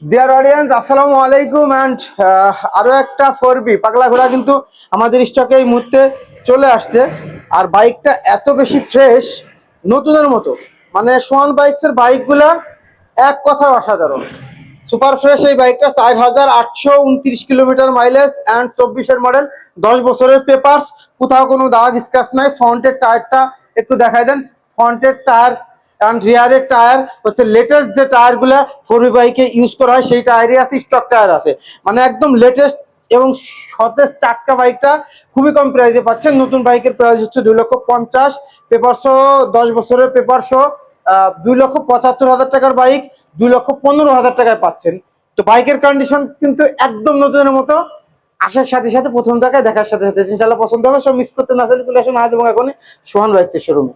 Dear audience, আসসালামু আলাইকুম and আরো একটা 4B পাগলা ঘোড়া কিন্তু আমাদের স্টকে এই মুহূর্তে চলে আসছে। আর বাইকটা এত বেশি ফ্রেশ, নতুনের মতো। মানে সোহান বাইকসের বাইকগুলা এক কথা অসাধারণ, সুপার ফ্রেশ। এই বাইকটা 4829 কিলোমিটার মাইলেজ অ্যান্ড 24-এর মডেল, 10 বছরের পেপারস, কোথাও কোনো দাগ স্ক্র্যাচ নাই। ফ্রন্টের টায়ারটা একটু দেখাই দেন। ফ্রন্টের টায়ার অ্যান্ড রিয়ারের টায়ার হচ্ছে লেটেস্ট যে টায়ারগুলা 4B বাইকে ইউজ করা হয় সেই টায়ারই আছে, স্টক টায়ার আছে। মানে একদম লেটেস্ট এবং সতেজ টাটকা বাইকটা খুবই কম প্রাইসে পাচ্ছেন। নতুন বাইকের প্রাইস হচ্ছে 2,50,000, পেপার সহ 10 বছরের পেপার সহ 2,75,000 টাকার বাইক 2,15,000 টাকায় পাচ্ছেন। তো বাইকের কন্ডিশন কিন্তু একদম নতুনের মতো। আসার সাথে সাথে প্রথম দেখার সাথে সাথে ইনশাল্লাহ পছন্দ হবে। সব মিস করতে না চাইলে চলে আসুন আজ এবং এখনই সোহান বাইকসের শোরুমে।